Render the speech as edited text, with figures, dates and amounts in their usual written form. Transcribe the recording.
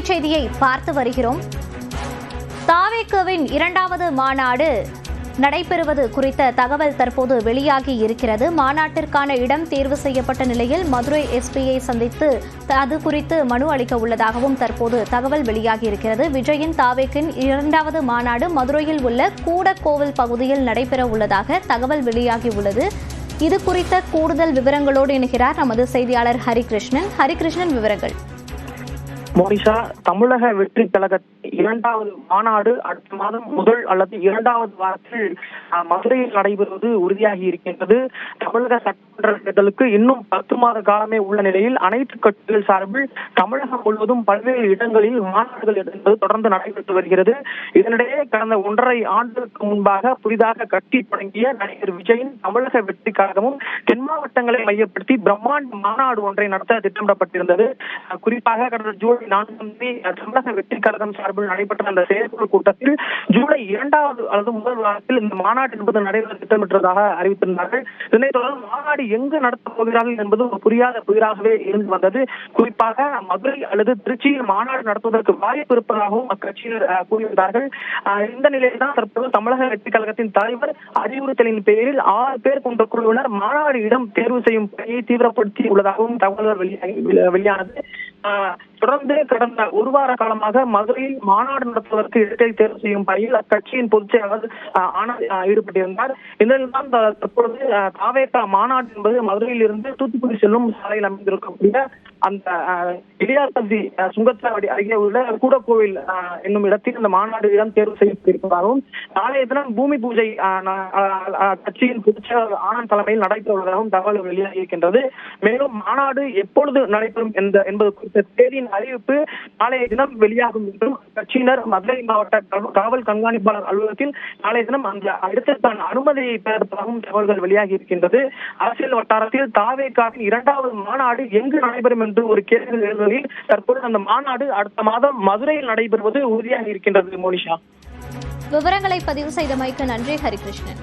செய்தியை பார்த்து வருகிறோம். தாவேகவின் இரண்டாவது மாநாடு நடைபெறுவது குறித்த தகவல் தற்போது வெளியாகி இருக்கிறது. மாநாட்டிற்கான இடம் தேர்வு செய்யப்பட்ட நிலையில் மதுரை எஸ்பியை சந்தித்து அது குறித்து மனு அளிக்க உள்ளதாகவும் தற்போது தகவல் வெளியாகி இருக்கிறது. விஜயின் தாவேக்கின் இரண்டாவது மாநாடு மதுரையில் உள்ள கூடக்கோவில் பகுதியில் நடைபெற உள்ளதாக தகவல் வெளியாகி உள்ளது. இது குறித்த கூடுதல் விவரங்களோடு இணைகிறார் நமது செய்தியாளர் ஹரிகிருஷ்ணன். ஹரிகிருஷ்ணன், விவரங்கள். மோனிஷா, தமிழக வெற்றி கழகத்தின் இரண்டாவது மாநாடு அடுத்த மாதம் முதல் அல்லது இரண்டாவது வாரத்தில் மதுரையில் நடைபெறுவது உறுதியாகி இருக்கின்றது. தமிழக சட்டமன்ற தேர்தலுக்கு இன்னும் 10 மாத காலமே உள்ள நிலையில் அனைத்து கட்சிகள் சார்பில் தமிழகம் முழுவதும் பல்வேறு இடங்களில் மாநாடுகள் என்பது தொடர்ந்து நடைபெற்று வருகிறது. இதனிடையே கடந்த 1.5 ஆண்டுகளுக்கு முன்பாக புதிதாக கட்சி தொடங்கிய நடிகர் விஜயின் தமிழக வெற்றி கழகமும் தென் மாவட்டங்களை மையப்படுத்தி பிரம்மாண்ட மாநாடு ஒன்றை நடத்த திட்டமிடப்பட்டிருந்தது. குறிப்பாக கடந்த ஜூலை 4ஆம் தேதி தமிழக வெற்றி கழகம் சார்பில் நடைபெற்ற அந்த செயற்குழு கூட்டத்தில் ஜூலை 2வது அல்லது முதல் வாரத்தில் இந்த மாநாடு என்பது நடைபெற திட்டமிட்டதாக அறிவித்திருந்தார்கள். இதனைத் தொடர்ந்து மாநாடு எங்கு நடத்தப் போகிறார்கள் என்பது ஒரு புரியாத புதிராகவே இருந்து வந்தது. குறிப்பாக மதுரை அல்லது திருச்சியில் மாநாடு நடத்துவதற்கு வாய்ப்பு இருப்பதாகவும் அக்கட்சியினர் கூறியிருந்தார்கள். இந்த நிலையில் தான் தற்போது தமிழக வெற்றி கழகத்தின் தலைவர் அறிவுறுத்தலின் பேரில் 6 பேர் கொண்ட குழுவினர் மாநாடு இடம் தேர்வு செய்யும் பணியை தீவிரப்படுத்தி உள்ளதாகவும் தகவல்கள் வெளியானது. தொடர்ந்து கடந்த 1 வார காலமாக மதுரையில் மாநாடு நடத்துவதற்கு இடத்தை தேர்வு செய்யும் பணியில் அக்கட்சியின் பொதுச் செயலாளர் ஆனந்த் ஈடுபட்டிருந்தார். இதனால்தான் தற்பொழுது தாவேகா மாநாடு என்பது மதுரையில் இருந்து தூத்துக்குடி செல்லும் சாலையில் அமைந்திருக்கக்கூடிய அந்த இளையார்பதி சுங்கச்சாவடி அருகே உள்ள கூடக்கோவில் என்னும் இடத்தில் இந்த மாநாடு இடம் தேர்வு செய்யப்பட்டிருப்பதாகவும் நாளைய தினம் பூமி பூஜை கட்சியின் பொதுச் செயலாளர் ஆனந்த் தலைமையில் நடைபெற உள்ளதாகவும் தகவல் வெளியாகி இருக்கின்றது. மேலும் மாநாடு எப்பொழுது நடைபெறும் என்பது குறித்த தேதியின் அறிவிப்பு நாளைய தினம் வெளியாகும் என்றும் கட்சியினர் மதுரை மாவட்ட காவல் கண்காணிப்பாளர் அலுவலகத்தில் நாளைய தினம் அந்த இடத்திற்கான அனுமதியை பெறுவதாகவும் தகவல்கள் வெளியாகி இருக்கின்றது. அரசியல் வட்டாரத்தில் தாவேகாவின் இரண்டாவது மாநாடு எங்கு நடைபெறும் என்று ஒரு கேள்வி எழுந்ததில் தற்போது அந்த மாநாடு அடுத்த மாதம் மதுரையில் நடைபெறுவது உறுதியாக இருக்கின்றது. மோனிஷா, விவரங்களை பதிவு செய்தமைக்கு நன்றி ஹரிகிருஷ்ணன்.